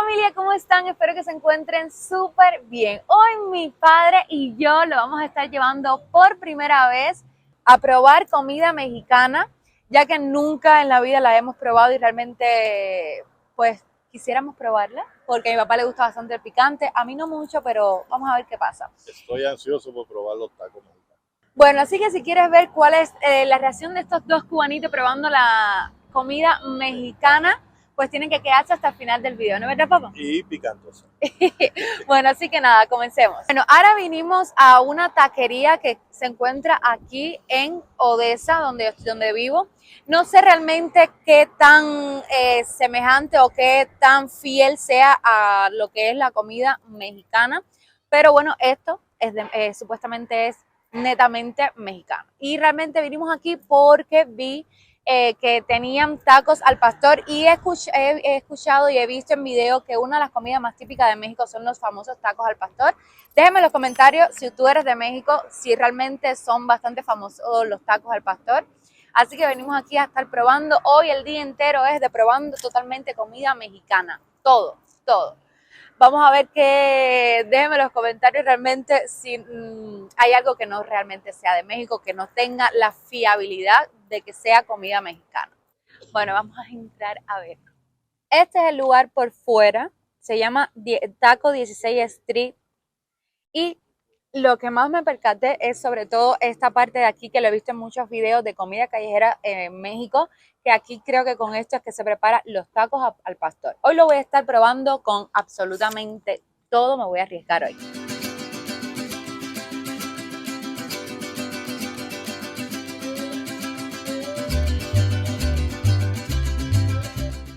familia, ¿cómo están? Espero que se encuentren súper bien. Hoy mi padre y yo lo vamos a estar llevando por primera vez a probar comida mexicana, ya que nunca en la vida la hemos probado y realmente pues quisiéramos probarla, porque a mi papá le gusta bastante el picante, a mí no mucho, pero vamos a ver qué pasa. Estoy ansioso por probar los tacos mexicanos. Bueno, así que si quieres ver cuál es la reacción de estos dos cubanitos probando la comida mexicana, pues tienen que quedarse hasta el final del video, ¿no es verdad, papá? Y picantosa. Bueno, así que nada, comencemos. Bueno, ahora vinimos a una taquería que se encuentra aquí en Odessa, donde vivo. No sé realmente qué tan semejante o qué tan fiel sea a lo que es la comida mexicana, pero bueno, esto supuestamente es netamente mexicano. Y realmente vinimos aquí porque vi que tenían tacos al pastor y he escuchado y he visto en video que una de las comidas más típicas de México son los famosos tacos al pastor. Déjenme en los comentarios si tú eres de México, si realmente son bastante famosos los tacos al pastor. Así que venimos aquí a estar probando. Hoy el día entero es de probando totalmente comida mexicana. Todo, todo. Vamos a ver que déjenme en los comentarios realmente si hay algo que no realmente sea de México, que no tenga la fiabilidad de que sea comida mexicana. Bueno, vamos a entrar a ver. Este es el lugar por fuera, se llama Taco 16 Street y lo que más me percaté es sobre todo esta parte de aquí que lo he visto en muchos videos de comida callejera en México, que aquí creo que con esto es que se prepara los tacos al pastor. Hoy lo voy a estar probando con absolutamente todo, me voy a arriesgar hoy.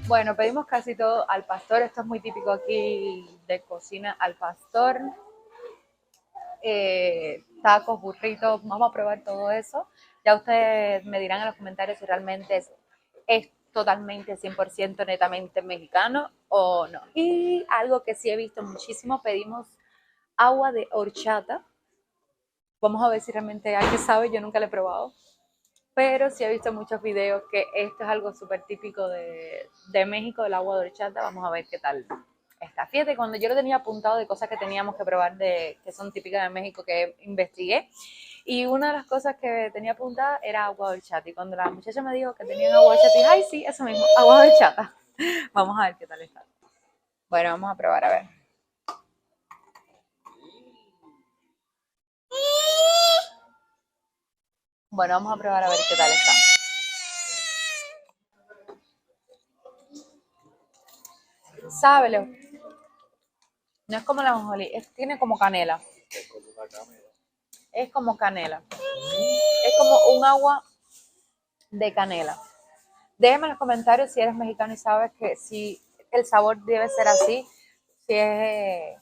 Bueno, pedimos casi todo al pastor, esto es muy típico aquí de cocina al pastor. Tacos, burritos, vamos a probar todo eso. Ya ustedes me dirán en los comentarios si realmente es totalmente 100% netamente mexicano o no. Y algo que sí he visto muchísimo, pedimos agua de horchata. Vamos a ver si realmente alguien sabe, yo nunca la he probado. Pero sí he visto muchos videos que esto es algo súper típico de México, del agua de horchata. Vamos a ver qué tal está. Fíjate, cuando yo lo tenía apuntado de cosas que teníamos que probar que son típicas de México, que investigué, y una de las cosas que tenía apuntada era agua de horchata. Y cuando la muchacha me dijo que tenían agua de horchata, dije, ay, sí, eso mismo, agua de horchata. Vamos a ver qué tal está. Bueno, vamos a probar, a ver. Bueno, vamos a probar a ver qué tal está. Sábelo. No es como la ajonjolí, tiene como canela. Es como una camela. Es como canela. Es como un agua de canela. Déjame en los comentarios si eres mexicano y sabes que si el sabor debe ser así, si es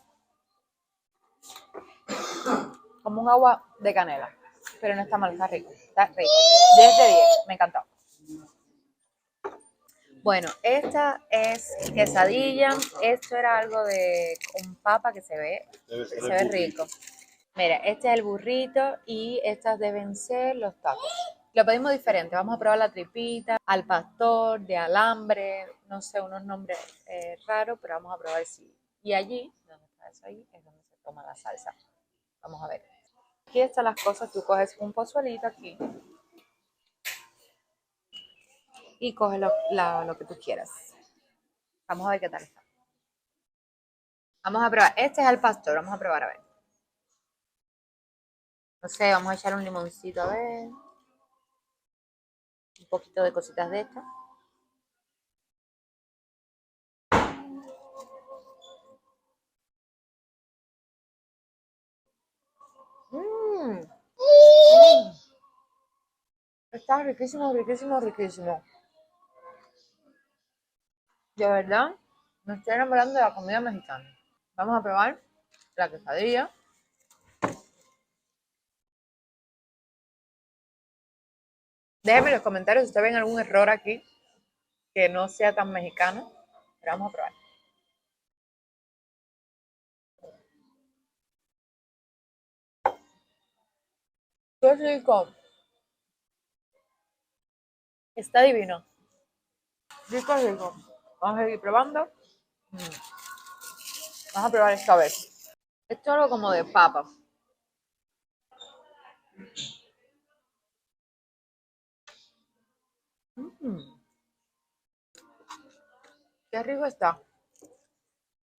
como un agua de canela. Pero no está mal, está rico. Está rico. 10 de 10, me encantó. Bueno, esta es quesadilla. Esto era algo de con papa que se ve rico. Mira, este es el burrito y estas deben ser los tacos. Lo pedimos diferente. Vamos a probar la tripita, al pastor, de alambre, no sé, unos nombres raros, pero vamos a probar si. Y allí, donde está eso ahí, es donde se toma la salsa. Vamos a ver. Aquí están las cosas. Tú coges un pozuelito aquí y coges lo que tú quieras. Vamos a ver qué tal está. Vamos a probar. Este es al pastor. Vamos a probar a ver. No sé, vamos a echar un limoncito a ver. Un poquito de cositas de estas. Mmm. Está riquísimo, riquísimo, riquísimo. De verdad, me estoy enamorando de la comida mexicana. Vamos a probar la quesadilla. Déjenme en los comentarios si ustedes ven algún error aquí que no sea tan mexicano. Pero vamos a probar. ¡Qué rico! Está divino. Rico, rico. Vamos a seguir probando. Vamos a probar esto a ver. Esto es algo como de papa. Qué rico está.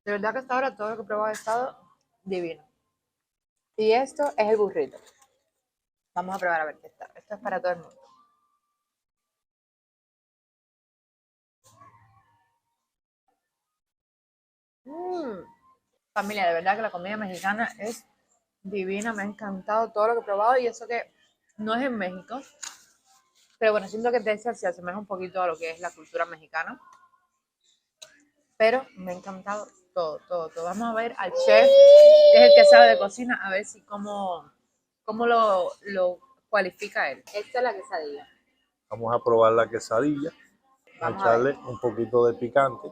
De verdad que hasta ahora todo lo que he probado ha estado divino. Y esto es el burrito. Vamos a probar a ver qué está. Esto es para todo el mundo. Familia, de verdad que la comida mexicana es divina. Me ha encantado todo lo que he probado. Y eso que no es en México. Pero bueno, siento que Texas se asemeja un poquito a lo que es la cultura mexicana. Pero me ha encantado todo, todo, todo. Vamos a ver al chef, que es el que sabe de cocina, a ver si cómo lo cualifica él. Esta es la quesadilla. Vamos a probar la quesadilla. Vamos a Echarle ver. un poquito de picante.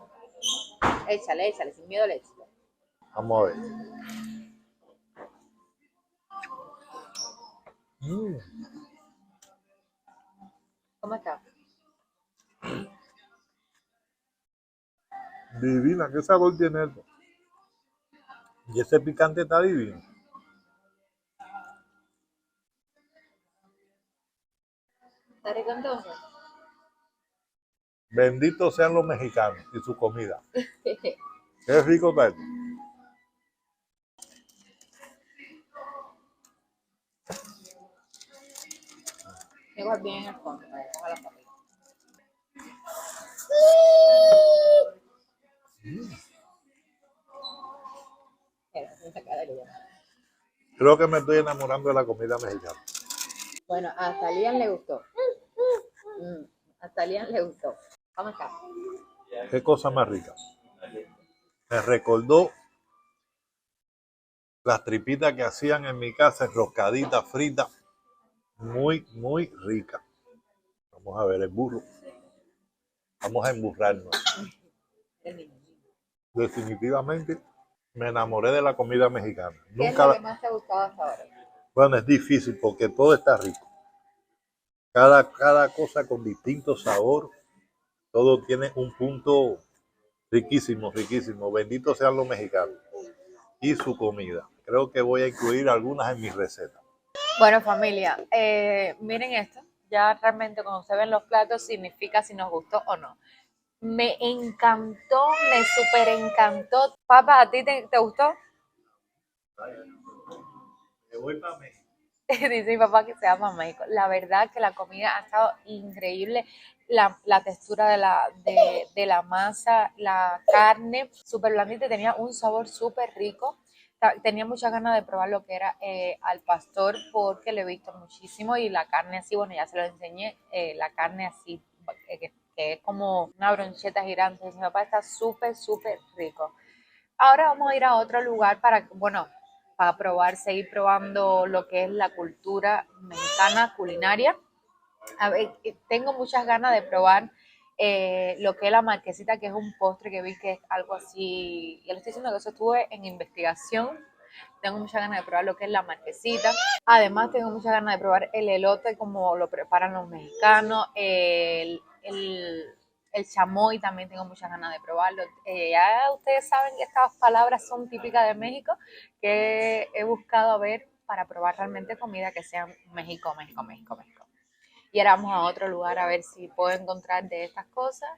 Échale, échale, sin miedo le échale. Vamos a ver. Mm, ¿Cómo está? divina, qué sabor tiene esto. Y ese picante está divino. ¿Está rico entonces? Benditos sean los mexicanos y su comida. Qué rico está esto. Igual bien en el fondo, para que coja la papita. Mira, esa cara que llama. Creo que me estoy enamorando de la comida mexicana. Bueno, hasta Lian le gustó. Hasta Lian le gustó. ¿Cómo está? Qué cosa más rica. Me recordó las tripitas que hacían en mi casa, enroscaditas, fritas. Muy, muy rica. Vamos a ver el burro. Vamos a emburrarnos. Definitivamente me enamoré de la comida mexicana. ¿Qué es Nunca lo que más te ha gustado hasta ahora? Bueno, es difícil porque todo está rico. Cada cosa con distinto sabor. Todo tiene un punto riquísimo, riquísimo. Benditos sean los mexicanos y su comida. Creo que voy a incluir algunas en mi receta. Bueno, familia, miren esto. Ya realmente cuando se ven los platos significa si nos gustó o no. Me encantó, me súper encantó. Papá, ¿a ti te gustó? Me voy para México. Dice mi papá que se llama México. La verdad que la comida ha estado increíble. La textura de la masa, la carne, súper blandita y tenía un sabor súper rico. Tenía muchas ganas de probar lo que era al pastor porque lo he visto muchísimo y la carne así, bueno, ya se lo enseñé, la carne así, que es como una broncheta gigante. Mi papá está súper, súper rico. Ahora vamos a ir a otro lugar para, bueno, para probar, seguir probando lo que es la cultura mexicana culinaria. A ver, tengo muchas ganas de probar lo que es la marquesita, que es un postre que vi que es algo así. Ya le estoy diciendo que eso estuve en investigación. Tengo muchas ganas de probar lo que es la marquesita. Además, tengo muchas ganas de probar el elote como lo preparan los mexicanos, el chamoy también tengo muchas ganas de probarlo. Ya ustedes saben que estas palabras son típicas de México, que he buscado a ver para probar realmente comida que sea México, México, México, México. Y ahora vamos a otro lugar a ver si puedo encontrar de estas cosas.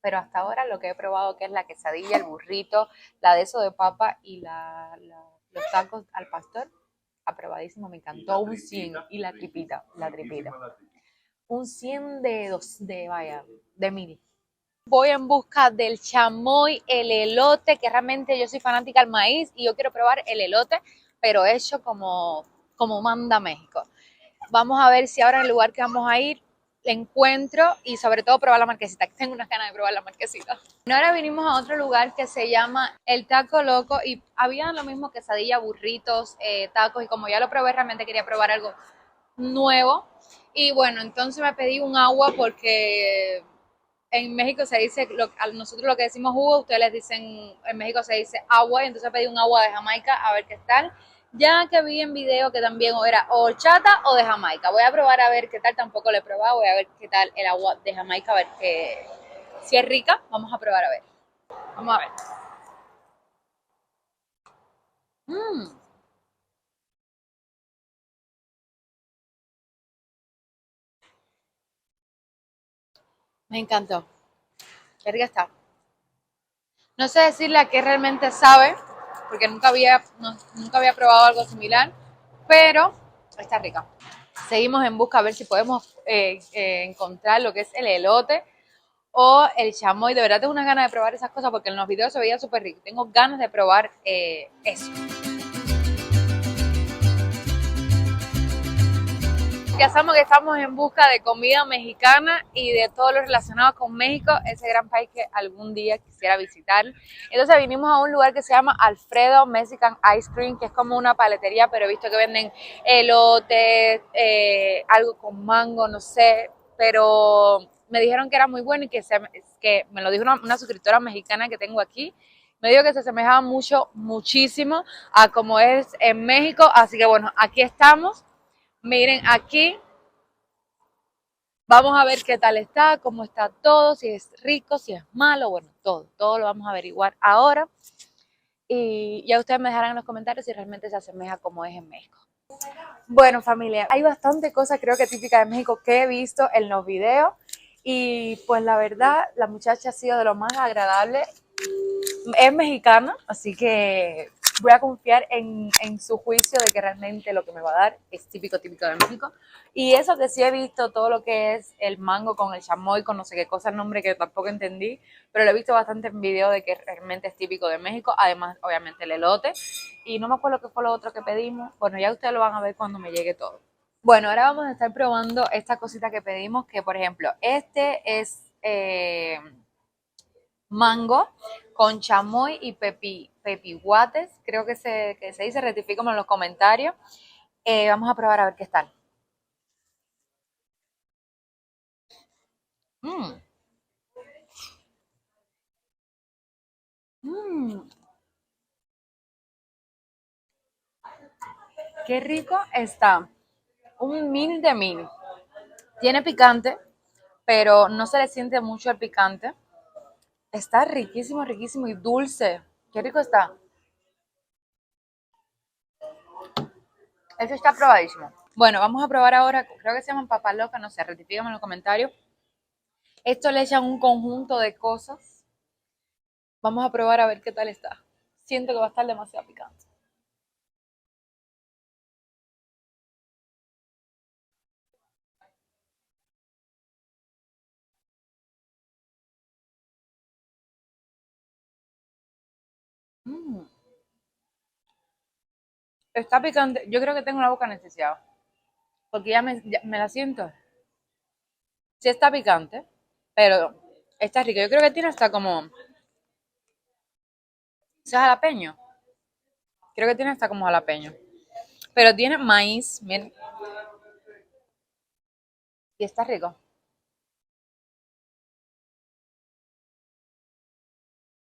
Pero hasta ahora lo que he probado que es la quesadilla, el burrito, la de eso de papa y los tacos al pastor, aprobadísimo, me encantó un 100 y la tripita, un 100 de 1000. Voy en busca del chamoy, el elote, que realmente yo soy fanática del maíz y yo quiero probar el elote, pero hecho como manda México. Vamos a ver si ahora en el lugar que vamos a ir encuentro y sobre todo probar la marquesita, que tengo unas ganas de probar la marquesita. Ahora vinimos a otro lugar que se llama El Taco Loco y había lo mismo, quesadilla, burritos, tacos, y como ya lo probé realmente quería probar algo nuevo. Y bueno, entonces me pedí un agua porque en México se dice, a nosotros lo que decimos jugo, ustedes les dicen, en México se dice agua, y entonces pedí un agua de Jamaica a ver qué tal. Ya que vi en video que también era o horchata o de Jamaica. Voy a probar a ver qué tal, tampoco lo he probado, voy a ver qué tal el agua de Jamaica, a ver si es rica. Vamos a probar a ver. Vamos a ver. Mm, me encantó. Qué rica está. No sé decirle a qué realmente sabe, porque nunca había probado algo similar, pero está rica. Seguimos en busca a ver si podemos encontrar lo que es el elote o el chamoy. De verdad tengo unas ganas de probar esas cosas porque en los videos se veía súper rico. Tengo ganas de probar eso. Ya sabemos que estamos en busca de comida mexicana y de todo lo relacionado con México, ese gran país que algún día quisiera visitar. Entonces vinimos a un lugar que se llama Alfredo Mexican Ice Cream, que es como una paletería, pero he visto que venden elote, algo con mango, no sé, pero me dijeron que era muy bueno y que me lo dijo una suscriptora mexicana que tengo aquí. Me dijo que se asemejaba muchísimo a como es en México, así que bueno, aquí estamos. Miren, aquí vamos a ver qué tal está, cómo está todo, si es rico, si es malo, bueno, todo lo vamos a averiguar ahora. Y ya ustedes me dejarán en los comentarios si realmente se asemeja como es en México. Bueno, familia, hay bastante cosas creo que típicas de México que he visto en los videos y pues la verdad, la muchacha ha sido de lo más agradable. Es mexicana, así que voy a confiar en su juicio de que realmente lo que me va a dar es típico de México. Y eso que sí he visto, todo lo que es el mango con el chamoy, con no sé qué cosa, el nombre que tampoco entendí, pero lo he visto bastante en video de que realmente es típico de México. Además, obviamente, el elote. Y no me acuerdo qué fue lo otro que pedimos. Bueno, ya ustedes lo van a ver cuando me llegue todo. Bueno, ahora vamos a estar probando esta cosita que pedimos, que por ejemplo, este es mango con chamoy y pepihuates, creo que se dice, rectifícame en los comentarios. Vamos a probar a ver qué tal. Mm, mm, qué rico está. Un mil de mil. Tiene picante, pero no se le siente mucho el picante. Está riquísimo, riquísimo y dulce. Qué rico está. Eso está probadísimo. Bueno, vamos a probar ahora, creo que se llaman papas locas, no sé, rectifícame en los comentarios. Esto le echan un conjunto de cosas. Vamos a probar a ver qué tal está. Siento que va a estar demasiado picante. Mm, está picante. Yo creo que tengo la boca anestesiada. Porque ya me la siento. Sí está picante, pero está rico. Yo creo que tiene hasta como... ¿Es jalapeño? Creo que tiene hasta como jalapeño. Pero tiene maíz, miren. Y está rico.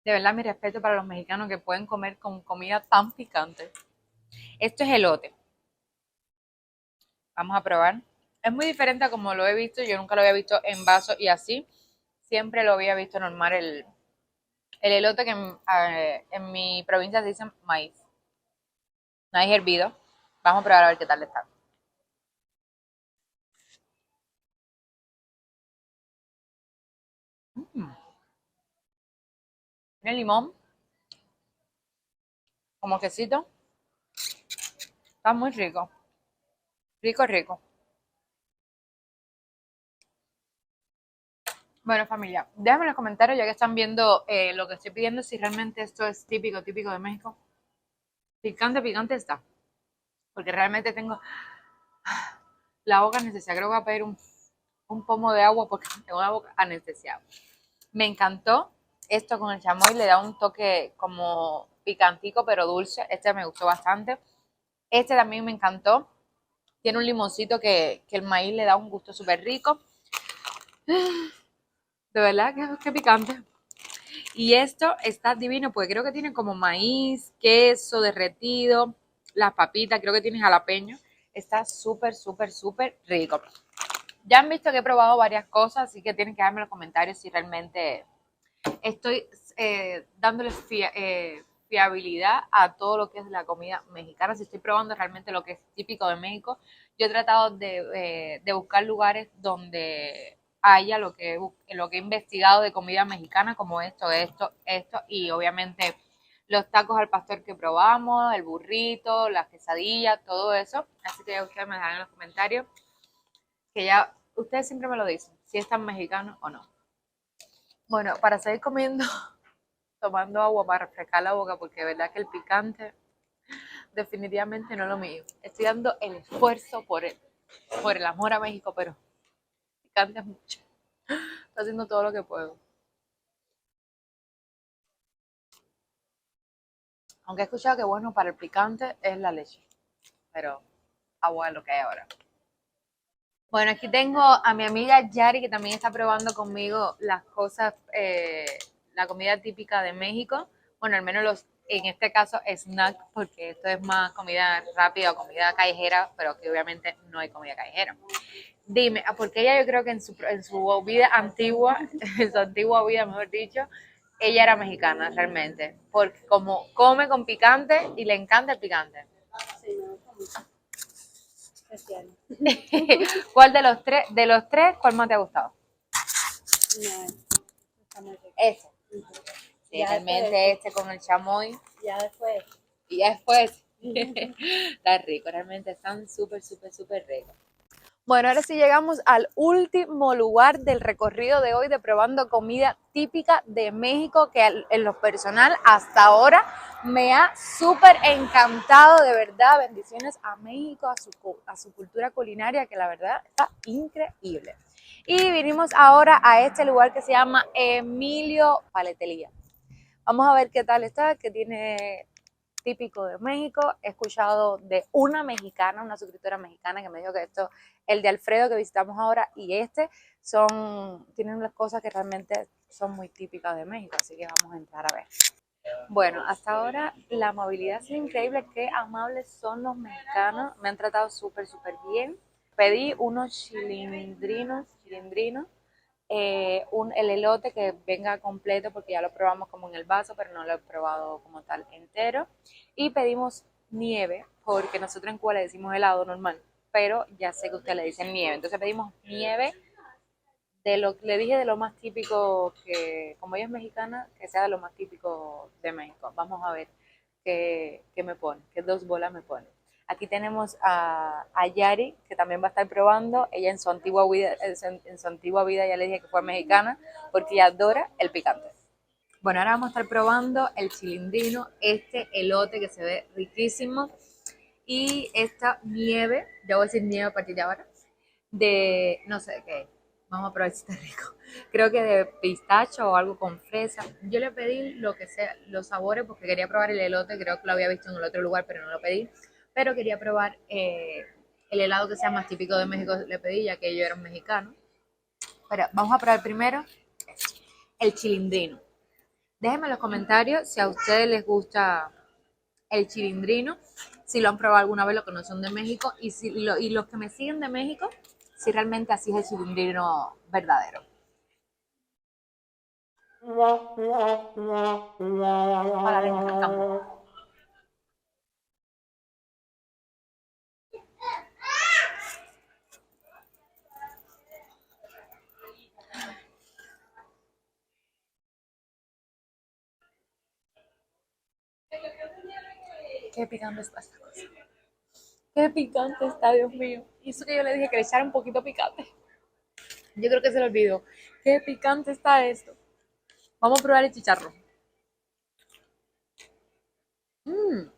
De verdad, mi respeto para los mexicanos que pueden comer con comida tan picante. Esto es elote. Vamos a probar. Es muy diferente a como lo he visto. Yo nunca lo había visto en vaso y así. Siempre lo había visto normal el elote que en mi provincia se dice maíz. Maíz hervido. Vamos a probar a ver qué tal está. Mm, tiene limón, como quesito. Está muy rico. Rico, rico. Bueno, familia, déjame en los comentarios ya que están viendo lo que estoy pidiendo, si realmente esto es típico de México. Picante, picante está. Porque realmente tengo la boca anestesiada. Creo que voy a pedir un pomo de agua porque tengo la boca anestesiada. Me encantó esto con el chamoy, le da un toque como picantico pero dulce. Este me gustó bastante. Este también me encantó. Tiene un limoncito que el maíz le da un gusto súper rico. De verdad que picante. Y esto está divino porque creo que tiene como maíz, queso derretido, las papitas, creo que tiene jalapeño. Está súper, súper, súper rico. Ya han visto que he probado varias cosas, así que tienen que darme en los comentarios si realmente estoy dándoles fiabilidad a todo lo que es la comida mexicana. Si estoy probando realmente lo que es típico de México, yo he tratado de buscar lugares donde haya lo que he investigado de comida mexicana, como esto, y obviamente los tacos al pastor que probamos, el burrito, las quesadillas, todo eso. Así que ya ustedes me dejan en los comentarios que ya ustedes siempre me lo dicen, si es tan mexicano o no. Bueno, para seguir comiendo, tomando agua para refrescar la boca, porque de verdad que el picante definitivamente no es lo mío. Estoy dando el esfuerzo por el amor a México, pero picante es mucho. Estoy haciendo todo lo que puedo. Aunque he escuchado que bueno para el picante es la leche, pero agua es lo que hay ahora. Bueno, aquí tengo a mi amiga Yari, que también está probando conmigo las cosas, la comida típica de México. Bueno, al menos en este caso snack, porque esto es más comida rápida o comida callejera, pero que obviamente no hay comida callejera. Dime, porque ella yo creo que en su vida antigua, en su antigua vida, mejor dicho, ella era mexicana realmente, porque como come con picante y le encanta el picante. Sí, me gusta mucho. Especial. ¿Cuál de los tres, cuál más te ha gustado? No, está muy rico. Ese. Ujú. Sí, Ya realmente después- este con el chamoy. Ya después. Y ya después. Está rico, realmente están súper, súper, súper ricos. Bueno, ahora sí llegamos al último lugar del recorrido de hoy de probando comida típica de México, que en lo personal hasta ahora me ha súper encantado, de verdad. Bendiciones a México, a su cultura culinaria, que la verdad está increíble. Y vinimos ahora a este lugar que se llama Emilio Paletería. Vamos a ver qué tal está, qué tiene típico de México. He escuchado de una mexicana, una suscriptora mexicana que me dijo que esto, el de Alfredo que visitamos ahora y tienen unas cosas que realmente son muy típicas de México, así que vamos a entrar a ver. Bueno, hasta ahora la amabilidad ha sido increíble, qué amables son los mexicanos, me han tratado súper, súper bien. Pedí unos chilindrinos, el elote que venga completo porque ya lo probamos como en el vaso, pero no lo he probado como tal entero. Y pedimos nieve, porque nosotros en Cuba le decimos helado normal, pero ya sé que ustedes le dicen nieve. Entonces pedimos nieve le dije de lo más típico que, como ella es mexicana, que sea de lo más típico de México. Vamos a ver qué me pone, qué dos bolas me pone. Aquí tenemos a Yari, que también va a estar probando. Ella en su antigua vida ya le dije que fue mexicana, porque ella adora el picante. Bueno, ahora vamos a estar probando el chilindrino, este elote que se ve riquísimo. Y esta nieve, ya voy a decir nieve a partir de ahora, de no sé qué. Vamos a probar si está rico. Creo que de pistacho o algo con fresa. Yo le pedí lo que sea, los sabores, porque quería probar el elote. Creo que lo había visto en el otro lugar, pero no lo pedí. Pero quería probar el helado que sea más típico de México. Le pedí, ya que ellos eran mexicanos. Pero vamos a probar primero el chilindrino. Déjenme en los comentarios si a ustedes les gusta el chilindrino, si lo han probado alguna vez los que no son de México y los que me siguen de México, si realmente así es el chilindrino verdadero. Hola, le encanta. Qué picante está esta cosa. Qué picante está, Dios mío. Y eso que yo le dije que le echara un poquito picante. Yo creo que se lo olvidó. Qué picante está esto. Vamos a probar el chicharrón. El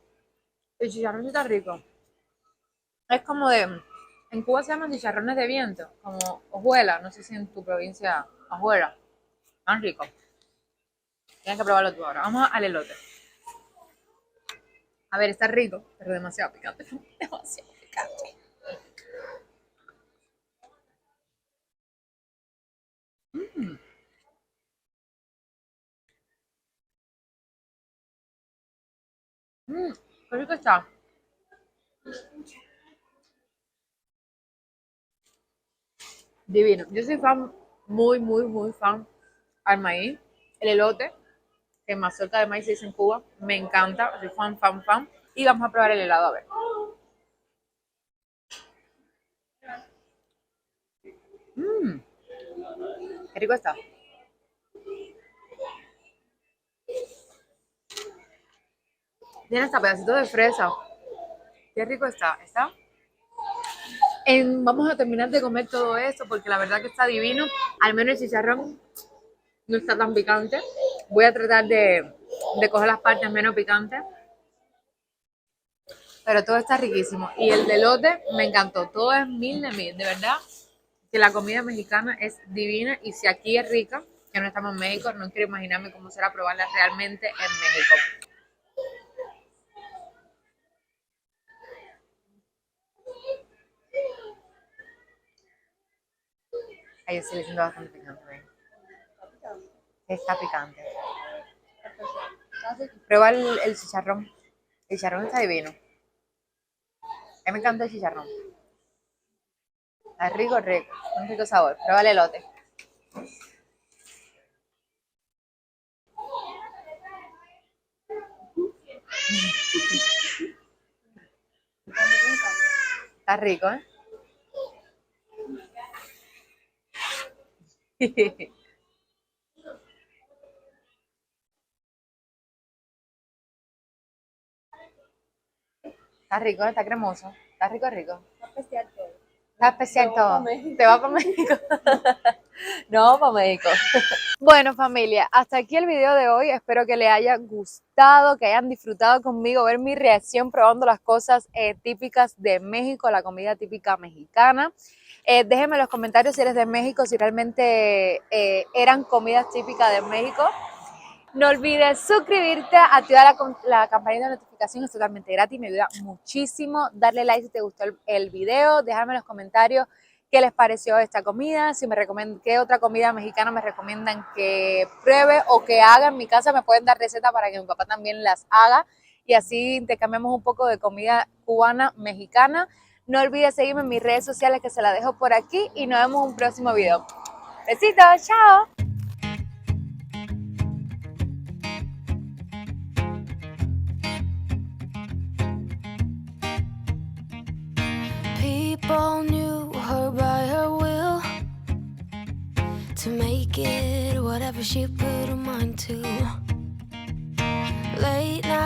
chicharrón está rico. Es como en Cuba se llaman chicharrones de viento, como hojuela. No sé si en tu provincia, hojuela. Tan rico. Tienes que probarlo tú ahora. Vamos al elote. A ver, está rico, pero demasiado picante. Demasiado picante. Qué rico está. Divino. Yo soy fan, muy, muy, muy fan al maíz, el elote, que mazorca de maíz se dice en Cuba. Me encanta, soy fan. Y vamos a probar el helado a ver. Qué rico está. Tiene hasta pedacitos de fresa. Qué rico está. Vamos a terminar de comer todo esto porque la verdad que está divino. Al menos el chicharrón no está tan picante. Voy a tratar de coger las partes menos picantes. Pero todo está riquísimo. Y el delote me encantó. Todo es 1000 de 1000. De verdad que la comida mexicana es divina. Y si aquí es rica, que no estamos en México, no quiero imaginarme cómo será probarla realmente en México. Ay, yo sí le siento bastante picante. Está picante. Prueba el chicharrón. El chicharrón está divino. A mí me encanta el chicharrón. Es rico, un rico sabor. Prueba el elote. Está rico, ¿eh? Está rico, está cremoso. Está rico. Está especial todo. Está especial todo. México. ¿Te vas para México? No, para México. Bueno, familia, hasta aquí el video de hoy. Espero que les haya gustado, que hayan disfrutado conmigo, ver mi reacción probando las cosas típicas de México, la comida típica mexicana. Déjenme en los comentarios si eres de México, si realmente eran comidas típicas de México. No olvides suscribirte, activar la campanita de notificación, es totalmente gratis, me ayuda muchísimo. Darle like si te gustó el video, dejarme en los comentarios qué les pareció esta comida, si me recomiendan, qué otra comida mexicana me recomiendan que pruebe o que haga en mi casa, me pueden dar recetas para que mi papá también las haga y así intercambiamos un poco de comida cubana, mexicana. No olvides seguirme en mis redes sociales que se las dejo por aquí y nos vemos en un próximo video. Besitos, chao. People knew her by her will to make it whatever she put her mind to. Late night